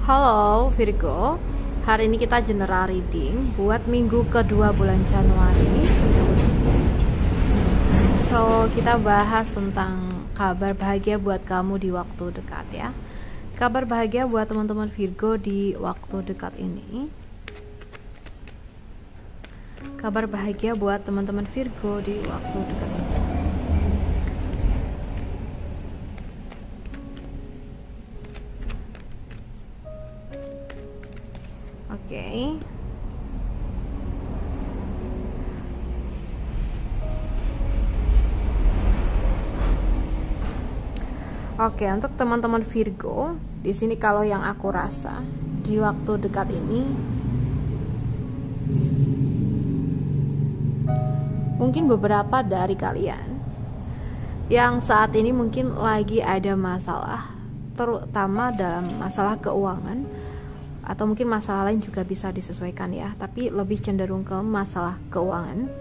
Halo Virgo, hari ini kita general reading buat minggu kedua bulan Januari. So, kita bahas tentang kabar bahagia buat kamu di waktu dekat ya. Kabar bahagia buat teman-teman Virgo di waktu dekat ini. Kabar bahagia buat teman-teman Virgo di waktu dekat ini. Oke. Oke, untuk teman-teman Virgo, di sini kalau yang aku rasa di waktu dekat ini mungkin beberapa dari kalian yang saat ini mungkin lagi ada masalah, terutama dalam masalah keuangan, atau mungkin masalah lain juga bisa disesuaikan ya, tapi lebih cenderung ke masalah keuangan.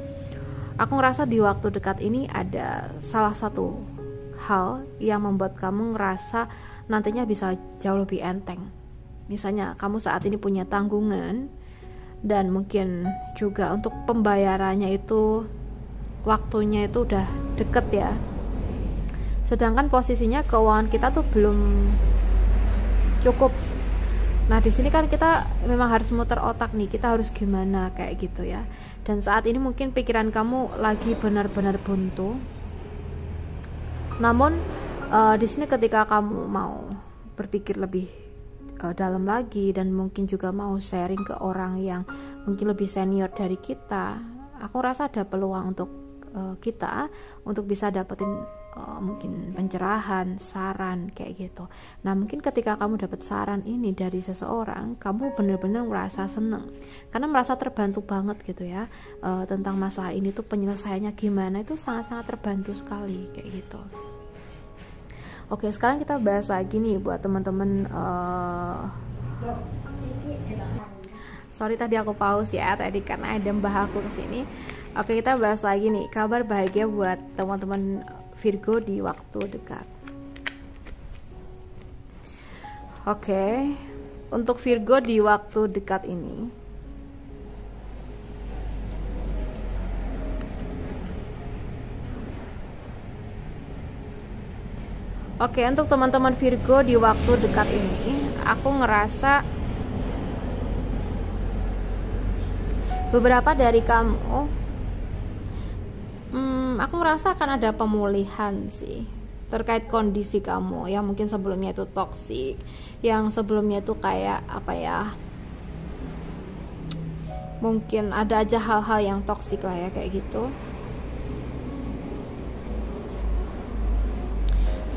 Aku ngerasa di waktu dekat ini ada salah satu hal yang membuat kamu ngerasa nantinya bisa jauh lebih enteng. Misalnya kamu saat ini punya tanggungan dan mungkin juga untuk pembayarannya itu waktunya itu udah deket ya, sedangkan posisinya keuangan kita tuh belum cukup. Nah, di sini kan kita memang harus muter otak nih, kita harus gimana kayak gitu ya. Dan saat ini mungkin pikiran kamu lagi benar-benar buntu. Namun di sini ketika kamu mau berpikir lebih dalam lagi dan mungkin juga mau sharing ke orang yang mungkin lebih senior dari kita, aku rasa ada peluang untuk kita untuk bisa dapetin mungkin pencerahan, saran kayak gitu. Nah, mungkin ketika kamu dapat saran ini dari seseorang, kamu benar-benar merasa seneng karena merasa terbantu banget gitu ya, tentang masalah ini tuh penyelesaiannya gimana, itu sangat-sangat terbantu sekali kayak gitu. Oke, sekarang kita bahas lagi nih buat teman-teman. Sorry tadi aku pause ya tadi karena ada mbah aku kesini. Oke, kita bahas lagi nih kabar bahagia buat teman-teman Virgo di waktu dekat. Oke, untuk Virgo di waktu dekat ini, oke, untuk teman-teman Virgo di waktu dekat ini, aku ngerasa beberapa dari kamu, aku merasa akan ada pemulihan sih terkait kondisi kamu yang mungkin sebelumnya itu toksik, yang sebelumnya itu kayak apa ya, mungkin ada aja hal-hal yang toksik lah ya kayak gitu.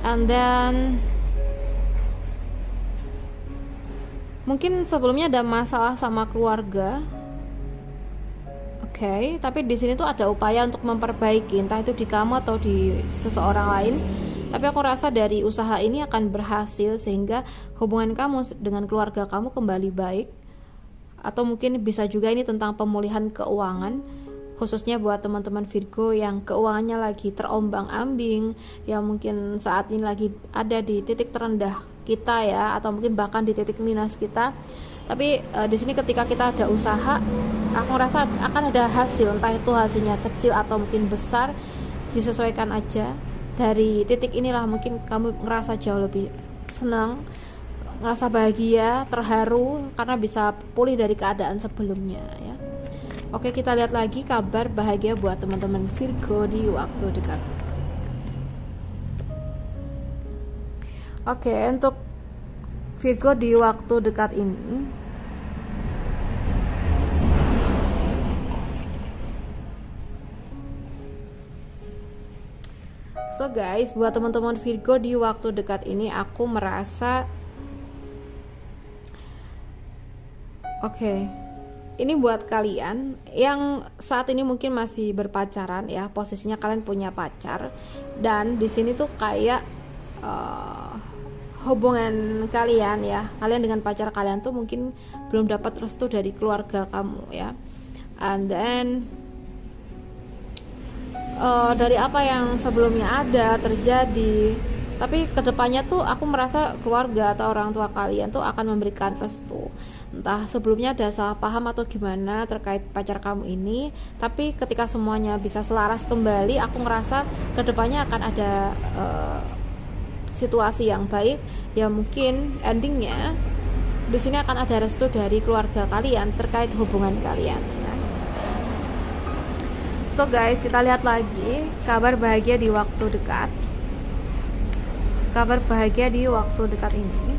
And then mungkin sebelumnya ada masalah sama keluarga. Oke, tapi di sini tuh ada upaya untuk memperbaiki, entah itu di kamu atau di seseorang lain. Tapi aku rasa dari usaha ini akan berhasil sehingga hubungan kamu dengan keluarga kamu kembali baik. Atau mungkin bisa juga ini tentang pemulihan keuangan, khususnya buat teman-teman Virgo yang keuangannya lagi terombang-ambing, yang mungkin saat ini lagi ada di titik terendah kita ya, atau mungkin bahkan di titik minus kita. Tapi di sini ketika kita ada usaha, aku rasa akan ada hasil, entah itu hasilnya kecil atau mungkin besar, disesuaikan aja. Dari titik inilah mungkin kamu ngerasa jauh lebih senang, ngerasa bahagia, terharu karena bisa pulih dari keadaan sebelumnya ya. Oke, kita lihat lagi kabar bahagia buat teman-teman Virgo di waktu dekat. Oke, untuk Virgo di waktu dekat ini, so guys, buat teman-teman Virgo di waktu dekat ini aku merasa ini buat kalian yang saat ini mungkin masih berpacaran ya, posisinya kalian punya pacar dan di sini tuh kayak hubungan kalian ya, kalian dengan pacar kalian tuh mungkin belum dapat restu dari keluarga kamu ya. And then dari apa yang sebelumnya ada terjadi, Tapi kedepannya tuh aku merasa keluarga atau orang tua kalian tuh akan memberikan restu. Entah sebelumnya ada salah paham atau gimana terkait pacar kamu ini, tapi ketika semuanya bisa selaras kembali, aku ngerasa kedepannya akan ada situasi yang baik. Ya mungkin endingnya di sini akan ada restu dari keluarga kalian terkait hubungan kalian. So guys, kita lihat lagi kabar bahagia di waktu dekat. Kabar bahagia di waktu dekat ini.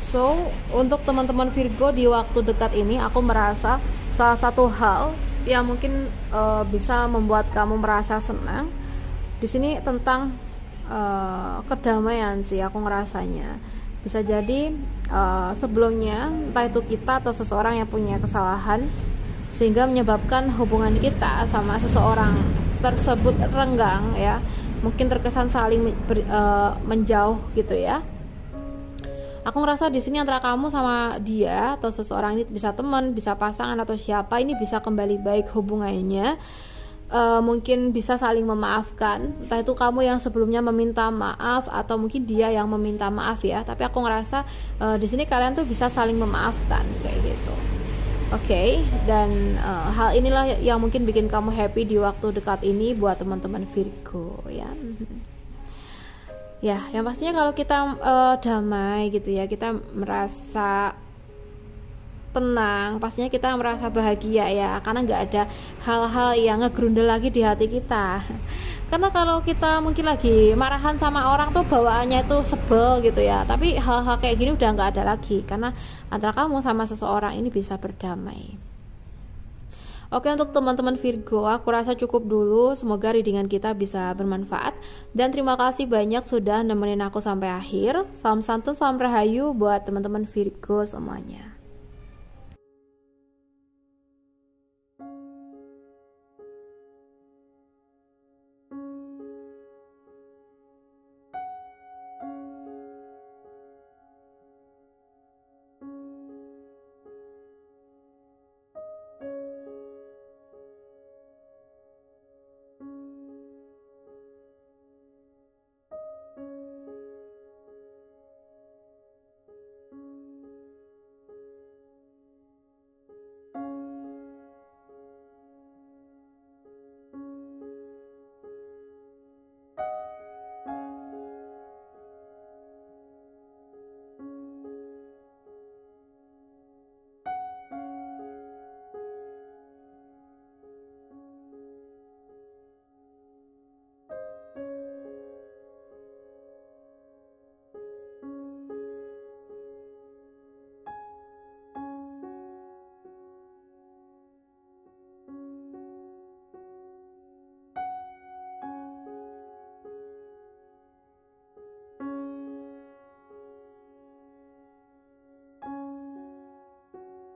So, untuk teman-teman Virgo di waktu dekat ini, aku merasa salah satu hal yang mungkin bisa membuat kamu merasa senang di sini tentang kedamaian sih, aku ngerasanya. Bisa jadi sebelumnya entah itu kita atau seseorang yang punya kesalahan sehingga menyebabkan hubungan kita sama seseorang tersebut renggang ya, mungkin terkesan saling menjauh gitu ya. Aku ngerasa di sini antara kamu sama dia atau seseorang ini, bisa teman, bisa pasangan atau siapa, ini bisa kembali baik hubungannya. Mungkin bisa saling memaafkan, entah itu kamu yang sebelumnya meminta maaf atau mungkin dia yang meminta maaf ya. Tapi aku ngerasa di sini kalian tuh bisa saling memaafkan kayak gitu. Oke, dan hal inilah yang mungkin bikin kamu happy di waktu dekat ini buat teman-teman Virgo ya. Ya, yang pastinya kalau kita damai gitu ya, kita merasa tenang, pastinya kita merasa bahagia ya, karena nggak ada hal-hal yang ngegrundel lagi di hati kita. Karena kalau kita mungkin lagi marahan sama orang tuh bawaannya itu sebel gitu ya, tapi hal-hal kayak gini udah nggak ada lagi, karena antara kamu sama seseorang ini bisa berdamai. Oke, untuk teman-teman Virgo, aku rasa cukup dulu. Semoga readingan kita bisa bermanfaat. Dan terima kasih banyak sudah nemenin aku sampai akhir. Salam santun, salam rahayu buat teman-teman Virgo semuanya.